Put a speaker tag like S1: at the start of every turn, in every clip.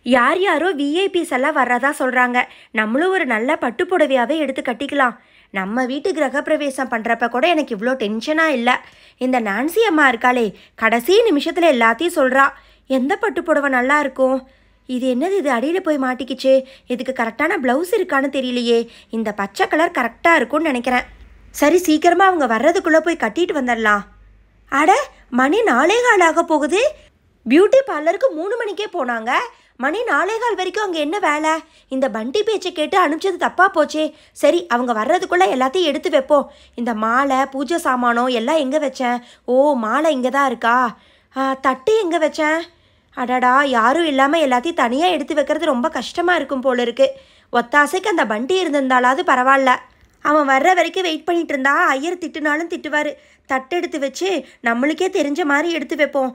S1: யார் யாரோ விஐபிஸ் எல்லாம் வர்றதா சொல்கிறாங்க. நம்மளும் ஒரு நல்ல பட்டு புடவையாகவே எடுத்து கட்டிக்கலாம். நம்ம வீட்டு கிரகப்பிரவேசம் பண்ணுறப்ப கூட எனக்கு இவ்வளோ டென்ஷனாக இல்லை. இந்த நான்சி அம்மா இருக்காளே, கடைசி நிமிஷத்தில் எல்லாத்தையும் சொல்கிறா. எந்த பட்டு புடவை நல்லா இருக்கும்? இது என்னது, இது அடியில் போய் மாட்டிக்கிச்சு. இதுக்கு கரெக்டான ப்ளவுஸ் இருக்கான்னு தெரியலையே. இந்த பச்சை கலர் கரெக்டாக இருக்கும்னு நினைக்கிறேன். சரி, சீக்கிரமாக அவங்க வர்றதுக்குள்ளே போய் கட்டிட்டு வந்துடலாம். அட, மணி 4:15 ஆக போகுது. பியூட்டி பார்லருக்கு 3 மணிக்கே போனாங்க. மணி 4:15 வரைக்கும் அங்கே என்ன வேலை? இந்த பண்டி பேச்சை கேட்டு அனுப்பிச்சது தப்பாக போச்சே. சரி, அவங்க வர்றதுக்குள்ளே எல்லாத்தையும் எடுத்து வைப்போம். இந்த மாலை, பூஜை சாமானம் எல்லாம் எங்கே வச்சேன்? ஓ, மாலை இங்கே தான் இருக்கா? தட்டு எங்கே வச்சேன்? அடடா, யாரும் இல்லாமல் எல்லாத்தையும் தனியாக எடுத்து வைக்கிறது ரொம்ப கஷ்டமாக இருக்கும் போல இருக்கு. ஒத்தாசைக்கு அந்த பண்டி இருந்திருந்தாலாவது பரவாயில்ல. அவன் வர்ற வரைக்கும் வெயிட் பண்ணிட்டு இருந்தா ஐயர் திட்டுனாலும் திட்டுவார். தட்டு எடுத்து வச்சு நம்மளுக்கே தெரிஞ்ச மாதிரி எடுத்து வைப்போம்.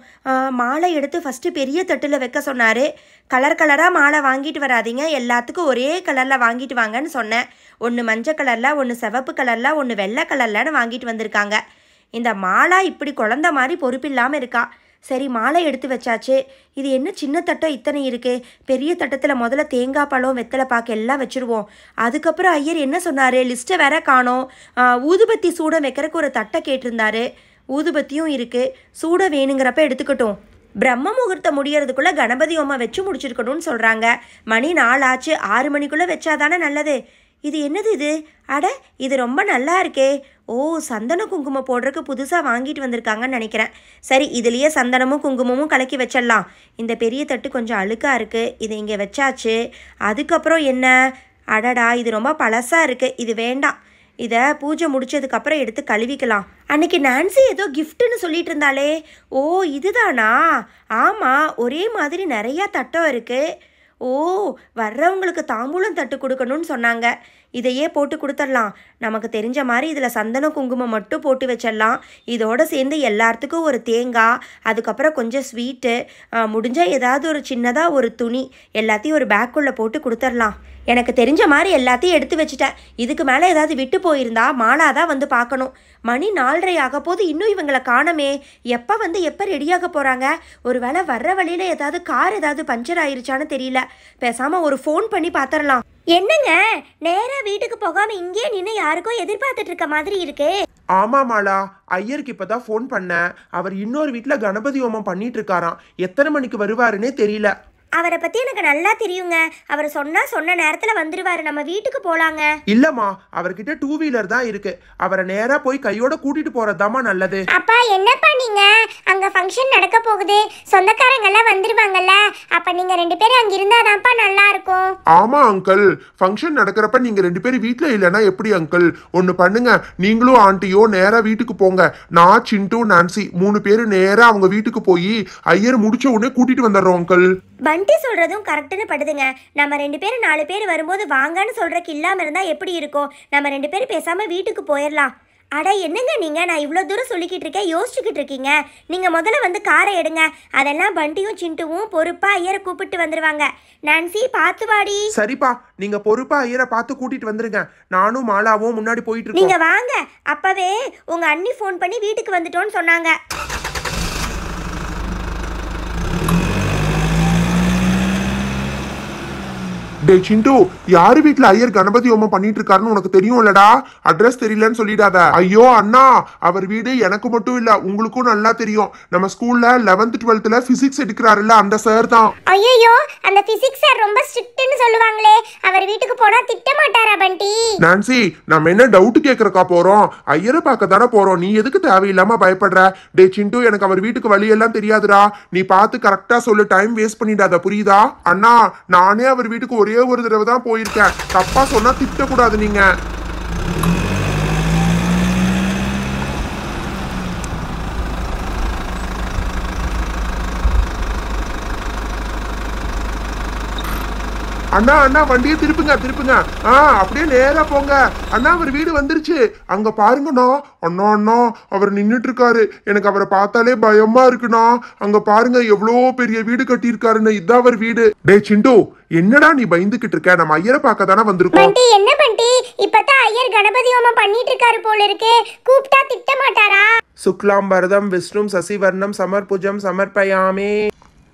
S1: மாலை எடுத்து ஃபஸ்ட்டு பெரிய தட்டில் வைக்க சொன்னார். கலர் கலராக மாலை வாங்கிட்டு வராதிங்க, எல்லாத்துக்கும் ஒரே கலரில் வாங்கிட்டு வாங்கன்னு சொன்னேன். ஒன்று மஞ்சள் கலரில், ஒன்று சிவப்பு கலரில், ஒன்று வெள்ளை கலர்லன்னு வாங்கிட்டு வந்திருக்காங்க. இந்த மாலா இப்படி குழந்த மாதிரி பொறுப்பில்லாமல் இருக்கா. சரி, மாலை எடுத்து வச்சாச்சு. இது என்ன சின்ன தட்டம் இத்தனை இருக்குது? பெரிய தட்டத்தில் முதல்ல தேங்காய் பழம், வெத்தலை பாக்கு எல்லாம் வச்சுருவோம். அதுக்கப்புறம் ஐயர் என்ன சொன்னார்? லிஸ்ட்டை வேற காணோம். ஊதுபத்தி சூடம் வைக்கிறதுக்கு ஒரு தட்டை கேட்டிருந்தாரு. ஊதுபத்தியும் இருக்குது. சூடம் வேணுங்கிறப்ப எடுத்துக்கிட்டோம். பிரம்ம முகூர்த்தம் முடியறதுக்குள்ளே கணபதி அம்மா வச்சு முடிச்சிருக்கணும்னு சொல்கிறாங்க. மணி 4 ஆச்சு. 6 மணிக்குள்ளே வச்சாதானே நல்லது. இது என்னது இது? அட, இது ரொம்ப நல்லா இருக்கே. ஓ, சந்தன குங்குமம் போடுறதுக்கு புதுசாக வாங்கிட்டு வந்திருக்காங்கன்னு நினைக்கிறேன். சரி, இதுலேயே சந்தனமும் குங்குமமும் கலக்கி வச்சிடலாம். இந்த பெரிய தட்டு கொஞ்சம் அழுக்காக இருக்குது. இதை இங்கே வச்சாச்சு. அதுக்கப்புறம் என்ன? அடடா, இது ரொம்ப பழசாக இருக்குது. இது வேண்டாம். இதை பூஜை முடிச்சதுக்கப்புறம் எடுத்து கழுவிக்கலாம். அன்னைக்கு நான்சி ஏதோ கிஃப்ட்டுன்னு சொல்லிட்டு இருந்தாலே. ஓ, இதுதானா? ஆமாம், ஒரே மாதிரி நிறையா தட்டம் இருக்குது. ஓ, வர்றவங்களுக்கு தாம்பூலம் தட்டு கொடுக்கணும்னு சொன்னாங்க. இதையே போட்டு கொடுத்துடலாம். நமக்கு தெரிஞ்ச மாதிரி இதில் சந்தனம் குங்குமம் மட்டும் போட்டு வச்சிடலாம். இதோடு சேர்ந்து எல்லாத்துக்கும் ஒரு தேங்காய், அதுக்கப்புறம் கொஞ்சம் ஸ்வீட்டு, முடிஞ்சால் ஏதாவது ஒரு சின்னதாக ஒரு துணி எல்லாத்தையும் ஒரு பேக்குள்ளே போட்டு கொடுத்துடலாம். எனக்கு தெரிஞ்ச மாதிரி எல்லாத்தையும் எடுத்து வச்சுட்டேன். இதுக்கு மேலே ஏதாவது விட்டு போயிருந்தா மாலாதான் வந்து பார்க்கணும். மணி 4:30 ஆக போது, இன்னும் இவங்களை காணமே. எப்போ வந்து எப்போ ரெடியாக போகிறாங்க? ஒரு வேளை வர்ற வழியில் ஏதாவது கார் ஏதாவது பஞ்சர் ஆயிருச்சான்னு தெரியல. பேசாமல் ஒரு ஃபோன் பண்ணி பார்த்துடலாம். என்னங்க, நேராக வீட்டுக்கு போகாமல் இங்கே நின்று யாருக்கோ எதிர்பார்த்துட்டு இருக்க மாதிரி இருக்கு.
S2: ஆமா மாலா, ஐயருக்கு இப்பதான் ஃபோன் பண்ணேன். அவர் இன்னொரு வீட்டில் கணபதி ஹோமம் பண்ணிட்டு இருக்காராம். எத்தனை மணிக்கு வருவாருன்னே தெரியல.
S1: அவரை பற்றி எனக்கு நல்லா தெரியுங்க. அவர் சொன்ன நேரத்தில் வந்துருவாரு. நம்ம வீட்டுக்கு போகலாங்க.
S2: இல்லம்மா, அவர்கிட்ட 2 வீலர் தான் இருக்கு. அவரை நேரா போய் கையோட கூட்டிட்டு போறதுதாம்மா நல்லது.
S3: அப்பா, என்னப்பா நீங்க? அங்க ஃபங்க்ஷன் நடக்க போகுது, சொந்தக்காரங்க எல்லாம் வந்துருவாங்கல்ல. அப்ப நீங்க 2 பேரும் அங்க இருந்தாதான்ப்பா நல்லா இருக்கும்.
S4: ஆமா அங்கிள், ஃபங்க்ஷன் நடக்கிறப்ப நீங்க 2 பேரும் வீட்ல இல்லைன்னா எப்படி அங்கிள்? ஒன்னு பண்ணுங்க, நீங்களும் ஆண்டியோ நேரா வீட்டுக்கு போங்க. நான், சிண்டு, நான்சி 3 பேரும் நேரா அவங்க வீட்டுக்கு போய் ஐயர் முடிச்ச உடனே கூட்டிட்டு வந்துடுறோம் அங்கிள்.
S1: பண்டி சொல்றதும் கரெக்டுன்னு படுதுங்க. நம்ம 2 பேரும் 4 பேர் வரும்போது வாங்கன்னு சொல்றதுக்கு இல்லாமல் இருந்தால் எப்படி இருக்கும்? நம்ம 2 பேரும் பேசாமல் வீட்டுக்கு போயிடலாம். அட, என்னங்க நீங்கள், நான் இவ்வளோ தூரம் சொல்லிக்கிட்டு இருக்கேன், யோசிச்சுக்கிட்டு இருக்கீங்க. நீங்கள் முதல்ல வந்து காரை எடுங்க. அதெல்லாம் பண்டியும் சிண்டுவும் பொறுப்பாக ஐயரை கூப்பிட்டு வந்துடுவாங்க. நான்சி, பார்த்து வாடி.
S2: சரிப்பா, நீங்க பொறுப்பா ஐயரை பார்த்து கூட்டிட்டு வந்துருங்க. நானும் மாலாவும் முன்னாடி போயிட்டு இருக்கோம்.
S1: நீங்கள் வாங்க. அப்பவே உங்கள் அண்ணி ஃபோன் பண்ணி வீட்டுக்கு வந்துட்டோன்னு சொன்னாங்க.
S4: டே சிண்டு, யாரு வீட்ல ஐயர் கணபதி ஹோமம் பண்ணிட்டு இருக்காருன்னு உனக்கு தெரியும்லடா? அட்ரஸ் தெரியலன்னு சொல்லிடாத. ஐயோ அண்ணா, அவர் வீடு எனக்கு மட்டும் இல்ல, உங்களுக்கும் நல்லா தெரியும். நம்ம ஸ்கூல்ல 11th 12th பிசிக்ஸ் எடுக்கிறாருல்ல, அந்த சார் தான்.
S3: ஐயோ, அந்த பிசிக்ஸ் சார் ரொம்ப ஸ்ட்ரிக்ட்னு சொல்லுவாங்களே, அவர் வீட்டுக்கு போனா திட்ட மாட்டாரா பண்டி?
S4: நான்சி, நம்ம என்ன டவுட் கேட்கறக்கா போறோம்? ஐயரை பார்க்க தானே போறோம். நீ எதுக்கு தேவையில்லாம பயப்படுற? டே சிண்டு, எனக்கு அவர் வீட்டுக்கு வழியெல்லாம் தெரியாதுடா. நீ பார்த்து கரெக்டா சொல்லு, டைம் வேஸ்ட் பண்ணிடாத, புரியுதா? அண்ணா, நானே அவர் வீட்டுக்கு ஒரே ஒரு தடவை தான் போயிருக்கேன். தப்பா சொன்னா திட்டக்கூடாது நீங்க. அண்ணா அண்ணா, வண்டியை திருப்புங்க திருப்புங்க. அப்படியே நேரா போங்க. அண்ணா, அவர் வீடு வந்துருச்சு. அங்க பாருங்கண்ணா. அண்ணா அண்ணா, அவர் நின்றுட்டு இருக்காரு. எனக்கு அவரை பார்த்தாலே பயமா இருக்குண்ணா. அங்க பாருங்க, எவ்வளோ பெரிய வீடு கட்டியிருக்காருன்னு. இதான் அவர் வீடு. டே சிண்டு, என்னடா நீ பயந்துகிட்டு இருக்க? நம்ம ஐயரை பார்க்க தானே வந்திருக்கோம்.
S3: பண்டி, என்ன பண்டி, இப்பதான் ஐயர் கணபதி ஹோமம் பண்ணிட்டு இருக்காரு போல இருக்கு. கூப்பிட்டா திட்ட மாட்டாரா?
S2: சுக்லாம் பரதம் விஷ்ணும் சசிவர்ணம் சமர்புஜம் சமர்ப்பயாமே.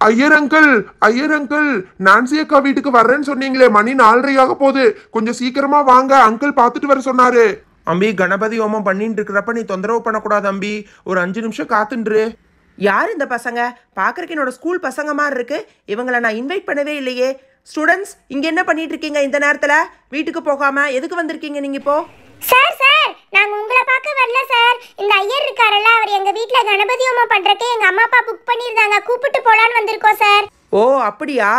S4: ஐயர் அங்கிள், நான்சி அக்கா வீட்டுக்கு வர்றேன்னு சொன்னீங்களே, மணி 4:30 போகுது, கொஞ்சம் சீக்கிரமா வாங்க, அங்கிள் பார்த்துட்டு வர சொன்னாரு.
S2: அம்பி, கணபதி ஹோமம் பண்ணிட்டு இருக்கிறப்ப நீ தொந்தரவு பண்ணக்கூடாது அம்பி. ஒரு 5 நிமிஷம் காத்துன்று. யார் இந்த பசங்க? பார்க்கறக்கு என்னோட ஸ்கூல் பசங்க மாதிரி இருக்கு. இவங்களை நான் இன்வைட் பண்ணவே இல்லையே. ஸ்டூடெண்ட்ஸ், இங்கே என்ன பண்ணிட்டு இருக்கீங்க இந்த நேரத்தில்? வீட்டுக்கு போகாம எதுக்கு வந்திருக்கீங்க நீங்க இப்போ?
S3: சார் நாங்க உங்களை பார்க்க வரல சார். இந்த ஐயர் இருக்காரல்ல, அவர் எங்க வீட்ல கணபதி ஹோமம் பண்றதுக்கு எங்க அம்மா அப்பா புக் பண்ணியிருந்தாங்க, கூப்பிட்டு போலான்னு வந்திருக்கோம் சார்.
S1: ஓ அப்படியா?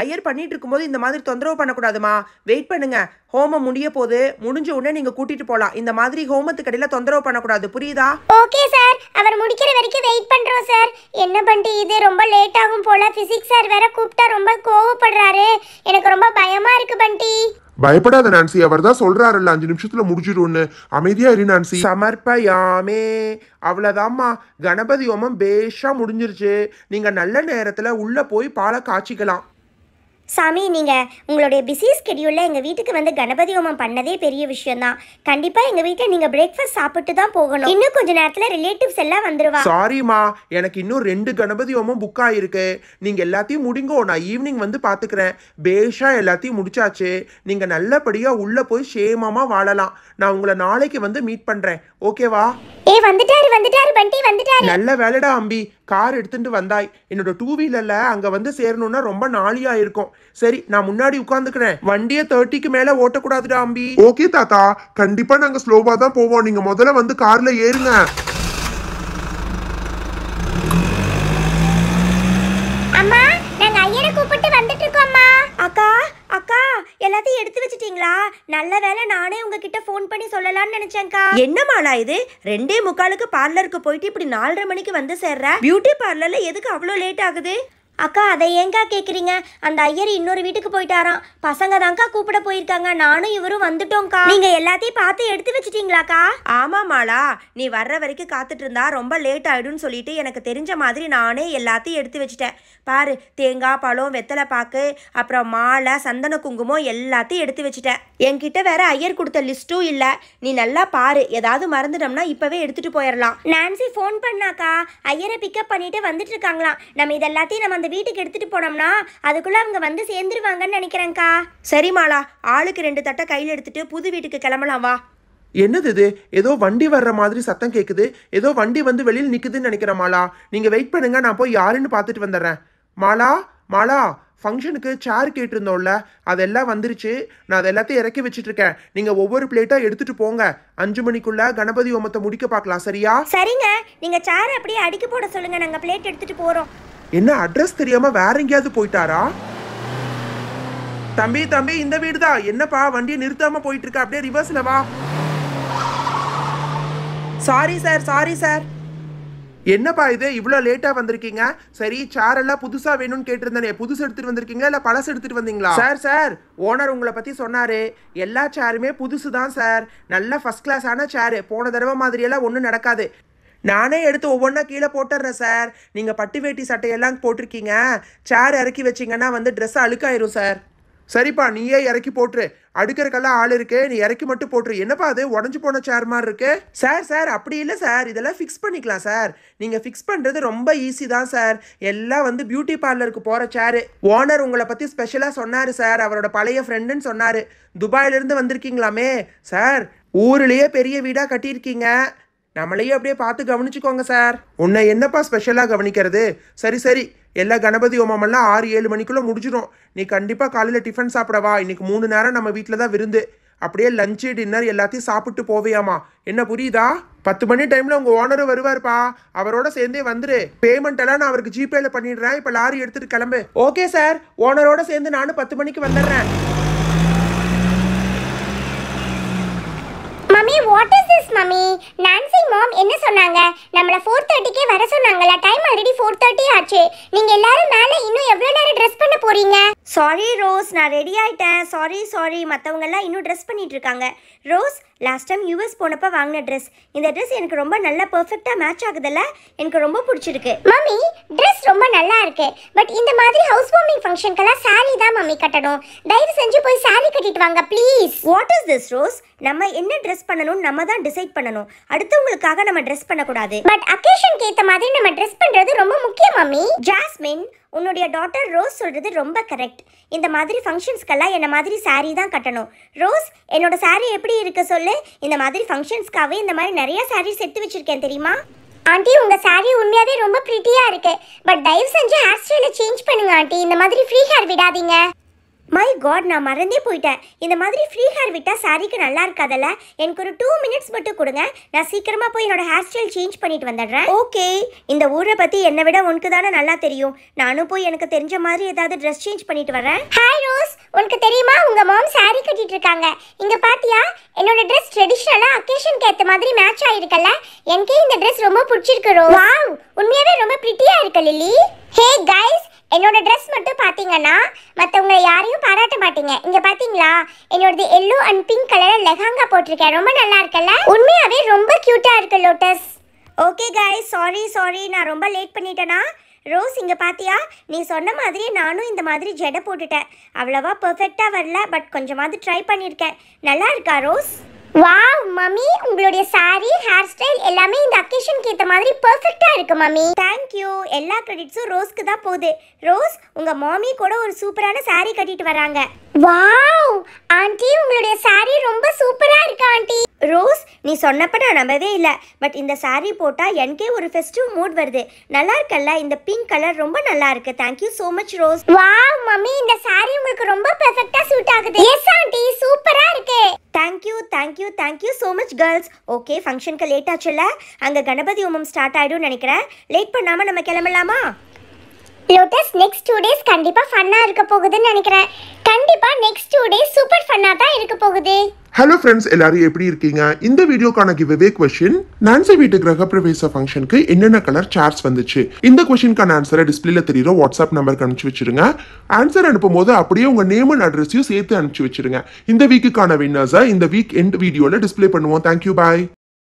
S1: ஐயர் பண்ணிட்டு இருக்கும்போது இந்த மாதிரி தொந்தரவு பண்ணக்கூடாதுமா. வெயிட் பண்ணுங்க, ஹோமம் முடிய போது, முடிஞ்ச உடனே நீங்க கூட்டிட்டு போலாம். இந்த மாதிரி ஹோமத்துக்கு இடையில தொந்தரவு பண்ணக்கூடாது, புரியுதா?
S3: ஓகே சார், அவர் முடிக்கிற வரைக்கும் வெயிட் பண்றோம் சார். என்ன பண்டி, இது ரொம்ப லேட் ஆகும் போல. பிசிக்ஸ் சார் வேற கூப்பிட்டா ரொம்ப கோவப்படுறாரு. எனக்கு ரொம்ப பயமா இருக்கு பண்டி.
S4: பயப்படாத நான்சி, அவர் தான் சொல்றாருல்ல 5 நிமிஷத்துல முடிச்சிடும்னு. அமைதியா இரு நான்சி.
S2: சமர்ப்பயாமே. அவ்வளோதாம்மா, கணபதி ஹோமம் பேஷா முடிஞ்சிருச்சு. நீங்க நல்ல நேரத்துல உள்ள போய் பாலை காய்ச்சிக்கலாம்.
S3: சாமி, நீங்கள் உங்களுடைய பிஸி ஸ்கெடியூலில் எங்கள் வீட்டுக்கு வந்து கணபதி ஹோமம் பண்ணதே பெரிய விஷயம்தான். கண்டிப்பாக எங்கள் வீட்டில் நீங்கள் பிரேக்ஃபாஸ்ட் சாப்பிட்டு தான் போகணும். இன்னும் கொஞ்ச நேரத்தில் ரிலேட்டிவ்ஸ் எல்லாம் வந்துருவா.
S2: சாரிம்மா, எனக்கு இன்னும் 2 கணபதி ஹோமம் புக் ஆயிருக்கு. நீங்க எல்லாத்தையும் முடிங்கோ, நான் ஈவினிங் வந்து பாத்துக்கிறேன். பேஷா எல்லாத்தையும் முடிச்சாச்சு. நீங்க நல்லபடியா உள்ள போய் சேமமா வாழலாம். நான் உங்களை நாளைக்கு வந்து மீட் பண்றேன், ஓகேவா?
S3: வந்துட்டாரு பண்டி, வந்துட்டாரு.
S2: நல்ல வேலைடா அம்பி, கார் எடுத்துட்டு வந்தாய். என்னோட 2 வீலர்ல அங்க வந்து சேரணும்னா ரொம்ப நாளியா இருக்கும். சரி, நான் முன்னாடி உட்காந்துக்கிறேன். வண்டியை 30க்கு மேல ஓட்டக்கூடாதுடா அம்பி.
S4: ஓகே தாத்தா, கண்டிப்பா நாங்க ஸ்லோவா தான் போவோம். நீங்க முதல்ல வந்து கார்ல ஏறுங்க.
S3: அம்மா, நாங்க ஐயரை கூப்பிட்டு வந்துட்டு இருக்கோம்மா.
S1: அக்கா அக்கா, எல்லாத்தையும் எடுத்து வச்சிட்டீங்களா? நல்ல வேலை, நானே உங்ககிட்ட ஃபோன் பண்ணி சொல்லலாம்னு நினைச்சேன்க்கா. என்ன மாலா இது? 2:45 பார்லருக்கு போயிட்டு இப்படி 4:30 மணிக்கு வந்து சேர்ற? பியூட்டி பார்லர்ல எதுக்கு அவ்வளோ லேட் ஆகுது?
S3: அக்கா, அதை ஏங்கா கேட்குறீங்க? அந்த ஐயர் இன்னொரு வீட்டுக்கு போயிட்டாராம். பசங்க தான்க்கா கூப்பிட போயிருக்காங்க. நானும் இவரும் வந்துட்டோம்க்கா. நீங்க எல்லாத்தையும் பார்த்து எடுத்து வச்சிட்டீங்களாக்கா?
S1: ஆமா மாலா, நீ வர்ற வரைக்கும் காத்துட்டு இருந்தா ரொம்ப லேட் ஆயிடும்னு சொல்லிட்டு எனக்கு தெரிஞ்ச மாதிரி நானே எல்லாத்தையும் எடுத்து வச்சிட்டேன். பாரு, தேங்காய் பழம், வெத்தலை பாக்கு, அப்புறம் மாலை, சந்தன குங்குமம் எல்லாத்தையும் எடுத்து வச்சிட்டேன். என்கிட்ட வேற ஐயர் கொடுத்த லிஸ்ட்டும் இல்லை. நீ நல்லா பாரு, ஏதாவது மறந்துட்டோம்னா இப்பவே எடுத்துட்டு போயிடலாம்.
S3: நான்சி ஃபோன் பண்ணாக்கா, ஐயரை பிக்கப் பண்ணிட்டு வந்துட்டு இருக்காங்களாம். நம்ம இதெல்லாத்தையும் நம்ம வீட்டுக்கு எடுத்துட்டு போனோம்னா அதுக்குள்ள அவங்க வந்து சேர்ந்துருவாங்கன்னு நினைக்கிறேன்க்கா.
S1: சரி மாலா, ஆளுக்கு 2 தட்டை கையில் எடுத்துட்டு புது வீட்டுக்கு கிளம்பலாம் வா.
S2: என்னது இது? ஏதோ வண்டி வர்ற மாதிரி சத்தம் கேக்குது. ஏதோ வண்டி வந்து வெளியில் நிக்குதுன்னு நினைக்கிறேன் மாலா. நீங்க வெயிட் பண்ணுங்க, நான் போய் யாருன்னு பார்த்துட்டு வந்துடுறேன். மாலா, ஃபங்க்ஷனுக்கு சேர் கேட்டிருந்தோம்ல, அதெல்லாம் வந்துருச்சு. நான் அதை எல்லாத்தையும் இறக்கி வச்சுட்டு இருக்கேன். நீங்க ஒவ்வொரு பிளேட்டா எடுத்துட்டு போங்க. 5 மணிக்குள்ள கணபதி ஹோமத்தை முடிக்க பார்க்கலாம், சரியா?
S3: சரிங்க, நீங்க சேர் அப்படியே அடுக்கி போட சொல்லுங்க, நாங்க பிளேட் எடுத்துட்டு போறோம்.
S2: என்ன, அட்ரஸ் தெரியாம வேற எங்கேயாவது போயிட்டாரா? தம்பி, இந்த வீடு தான். என்னப்பா வண்டியை நிறுத்தாம போயிட்டு இருக்க? அப்படியே ரிவர்ஸ்ல வா. Sorry sir. என்னப்பா இது, இவ்வளோ லேட்டா வந்திருக்கீங்க? சரி, சேர் எல்லாம் புதுசா வேணும்னு கேட்டிருந்தேனே, புதுசு எடுத்துட்டு வந்திருக்கீங்களா இல்ல பழசு எடுத்துட்டு வந்தீங்களா? சார், ஓனர் உங்களை பத்தி சொன்னாரு. எல்லா சேருமே புதுசு தான் சார். நல்ல ஃபர்ஸ்ட் கிளாஸான சேரு. போன தடவை மாதிரியெல்லாம் ஒன்றும் நடக்காது. நானே எடுத்து ஒவ்வொன்றா கீழே போட்டுறேன் சார். நீங்கள் பட்டு வேட்டி சட்டையெல்லாம் போட்டிருக்கீங்க. சேர் இறக்கி வச்சிங்கன்னா வந்து ட்ரெஸ் அழுக்காயிரும் சார். சரிப்பா, நீயே இறக்கி போட்டுரு. அடுக்கிறக்கெல்லாம் ஆள் இருக்கு, நீ இறக்கி மட்டும் போட்டுரு. என்னப்பா அது உடஞ்சி போன சேர் மாதிரி இருக்கு? சார் அப்படி இல்லை சார், இதெல்லாம் ஃபிக்ஸ் பண்ணிக்கலாம் சார். நீங்கள் ஃபிக்ஸ் பண்ணுறது ரொம்ப ஈஸி தான் சார். எல்லாம் வந்து பியூட்டி பார்லருக்கு போகிற சேரு. ஓனர் உங்களை பற்றி ஸ்பெஷலாக சொன்னார் சார். அவரோட பழைய ஃப்ரெண்டுன்னு சொன்னார். துபாயிலிருந்து வந்திருக்கீங்களாமே சார். ஊர்லேயே பெரிய வீடாக கட்டியிருக்கீங்க. நம்மளையும் அப்படியே பார்த்து கவனிச்சுக்கோங்க சார். உன்னை என்னப்பா ஸ்பெஷலாக கவனிக்கிறது? சரி, எல்லா கணபதி ஹோமமெல்லாம் 6-7 மணிக்குள்ளே முடிஞ்சிடும். நீ கண்டிப்பாக காலையில் டிஃபன் சாப்பிடவா. இன்னைக்கு 3 நேரம் நம்ம வீட்டில் தான் விருந்து. அப்படியே லஞ்சு டின்னர் எல்லாத்தையும் சாப்பிட்டு போவியாமா. என்ன புரியுதா? 10 மணி டைமில் உங்கள் ஓனரும் வருவார்ப்பா. அவரோட சேர்ந்தே வந்துரு. பேமெண்ட் எல்லாம் நான் அவருக்கு ஜிபேல பண்ணிடுறேன். இப்போ லாரி எடுத்துட்டு கிளம்பு. ஓகே சார், ஓனரோட சேர்ந்து நானும் 10 மணிக்கு வந்துடுறேன்.
S3: Mummy, what is this mummy? Nancy ma'am என்ன சொன்னாங்க? நம்மள 4:30க்கே வர சொன்னாங்களா? டைம் ஆல்ரெடி 4:30 ஆச்சு. நீங்க எல்லாரும் மேல இன்னும் எவ்வளவு நேரம் ட்ரெஸ் பண்ண போறீங்க?
S1: சாரி ரோஸ், நான் ரெடி ஆயிட்டேன். சாரி, மற்றவங்க எல்லாம் இன்னும் ட்ரெஸ் பண்ணிட்டு இருக்காங்க. ரோஸ், லாஸ்ட் டைம் யூஎஸ் போனப்ப வாங்கின ட்ரெஸ், இந்த ட்ரெஸ் எனக்கு ரொம்ப நல்லா பெர்ஃபெக்டாக மேட்ச் ஆகுதுல்ல? எனக்கு ரொம்ப பிடிச்சிருக்கு.
S3: மம்மி, ட்ரெஸ் ரொம்ப நல்லா இருக்கு. பட் இந்த மாதிரி ஹவுஸ் வார்மிங் ஃபங்க்ஷனுக்கெல்லாம் சாரி தான் மம்மி கட்டணும். தயவு செஞ்சு போய் சாரி கட்டிட்டு வாங்க please.
S1: What is this rose? நம்ம என்ன ட்ரெஸ் பண்ணணும் நம்ம தான் டிசைட் பண்ணணும். அடுத்தவங்களுக்காக நம்ம ட்ரெஸ் பண்ணக்கூடாது.
S3: பட் அக்கேஷனுக்கு ஏற்ற மாதிரி நம்ம ட்ரெஸ் பண்றது ரொம்ப முக்கியம் மம்மி.
S1: ஜாஸ்மின்,
S3: உன்னுடைய டாட்டர் ரோஸ் சொல்கிறது ரொம்ப கரெக்ட். இந்த மாதிரி ஃபங்க்ஷன்ஸ்க்கெல்லாம் என்ன மாதிரி saree தான் கட்டணும். ரோஸ், என்னோட saree எப்படி இருக்கு சொல்லு. இந்த மாதிரி ஃபங்க்ஷன்ஸ்க்காகவே இந்த மாதிரி நிறைய sarees எடுத்து வச்சிருக்கேன் தெரியுமா? ஆண்டி, உங்கள் saree உண்மையாகவே ரொம்ப ப்ரிட்டியாக இருக்கு. பட் தயவு செஞ்சு ஹேர் ஸ்டைலை சேஞ்ச் பண்ணுங்க ஆண்டி. இந்த மாதிரி ஃப்ரீ ஹேர் விடாதீங்க. மை காட், நான் மறந்தே போயிட்டேன். இந்த மாதிரி ஃப்ரீ ஹேர் விட்டால் சாரிக்கு நல்லா இருக்காதல்ல. எனக்கு ஒரு 2 minutes மட்டும் கொடுங்க. நான் சீக்கிரமாக போய் என்னோட ஹேர் ஸ்டைல் சேஞ்ச் பண்ணிட்டு வந்துடுறேன். ஓகே, இந்த ஊரை பற்றி என்னை விட உனக்கு தானே நல்லா தெரியும். நானும் போய் எனக்கு தெரிஞ்ச மாதிரி ஏதாவது ட்ரெஸ் சேஞ்ச் பண்ணிட்டு வரேன். ஹாய் ரோஸ், உனக்கு தெரியுமா உங்கள் மாம் சாரி கட்டிட்டு இருக்காங்க. இங்கே பாத்தியா, என்னோட ட்ரெஸ் ட்ரெடிஷ்னலாக அக்கேஷனுக்கு ஏற்ற மாதிரி மேட்ச் ஆகிருக்கல. எனக்கே இந்த ட்ரெஸ் ரொம்ப பிடிச்சிருக்கு ரோஸ். வாவ், உண்மையாகவே ரொம்ப ப்ரிட்டியாக இருக்கு லில்லி. ஹே கைஸ், என்னோட ட்ரெஸ் மட்டும் பார்த்தீங்கன்னா மற்றவங்க யாரையும் பாராட்ட மாட்டீங்க. இங்கே பார்த்தீங்களா, என்னோடது எல்லோ அண்ட் பிங்க் கலரில் லெஹங்கா போட்டிருக்கேன். ரொம்ப நல்லா இருக்குல்ல? உண்மையாகவே ரொம்ப க்யூட்டாக இருக்கு லோட்டஸ். ஓகே கைஸ், சாரி நான் ரொம்ப லேட் பண்ணிட்டேனா? ரோஸ், இங்கே பாத்தியா, நீ சொன்ன மாதிரி நானும் இந்த மாதிரி ஜடை போட்டுட்டேன். அவ்வளவா பெர்ஃபெக்டாக வரல, பட் கொஞ்சமாவது ட்ரை பண்ணியிருக்கேன். நல்லா இருக்கா ரோஸ்? வாவ் மம்மி, உங்களுடைய சாரி, ஹேர் ஸ்டைல் எல்லாமே இந்த அக்கேஷனுக்கு ஏற்ற மாதிரி பெர்ஃபெக்ட்டா இருக்கு மம்மி. தேங்க்யூ. எல்லா கிரெடிட்ஸும் ரோஸ்க்கு தான் போகுது. ரோஸ், உங்க மாமி கூட ஒரு சூப்பரான சாரி கட்டிட்டு வராங்க. வாவ் ஆண்டி, உங்களுடைய சாரி ரொம்ப சூப்பரா இருக்கு ஆண்டி. ரோஸ், நீ சொன்னப்ப நான் நம்பவே இல்லை. பட் இந்த சாரி போட்டால் எனக்கே ஒரு ஃபெஸ்டிவ் மூட் வருது. நல்லா இருக்கல்ல? இந்த பிங்க் கலர் ரொம்ப நல்லா இருக்கு. Thank you so much rose. Wow mummy, இந்த சாரி உங்களுக்கு ரொம்ப பெர்ஃபெக்ட்டா சூட் ஆகுது. எஸ் ஆண்டி, சூப்பரா இருக்கு. Thank you so much girls. Okay, ஃபங்க்ஷனுக்கு லேட் ஆச்சுல்ல, அங்கே கணபதி ஹோமம் ஸ்டார்ட் ஆகிடும்னு நினைக்கிறேன். லேட் பண்ணாமல் நம்ம கிளம்பலாமா? லோட்டஸ், நெக்ஸ்ட் 2 days கண்டிப்பாக ஃபன்னாக இருக்க போகுதுன்னு நினைக்கிறேன். கண்டிப்பாக நெக்ஸ்ட் 2 days சூப்பர் ஃபன்னாக தான் இருக்க போகுது.
S4: ஹலோ ஃப்ரெண்ட்ஸ், எல்லாரும் எப்படி இருக்கீங்க? இந்த வீடியோக்கான கிவ்அவே கொஸ்டின், நான்சி வீட்டு கிரகப்பிரவேச ஃபங்க்ஷனுக்கு என்னென்ன கலர் சேர்ஸ் வந்துச்சு? இந்த கொஸ்டினுக்கான ஆன்சரை டிஸ்பிளேல தெரியுற வாட்ஸ்அப் நம்பருக்கு அனுப்பிச்சு வச்சிருங்க. ஆன்சர் அனுப்பும்போது அப்படியே உங்க நேம் அண்ட் அட்ரஸையும் சேர்த்து அனுப்பிச்சு வச்சிருங்க. இந்த வீக்குக்கான வின்னர்ஸை இந்த வீக் எண்ட் வீடியோல டிஸ்பிளே பண்ணுவோம். தேங்க்யூ, பாய்.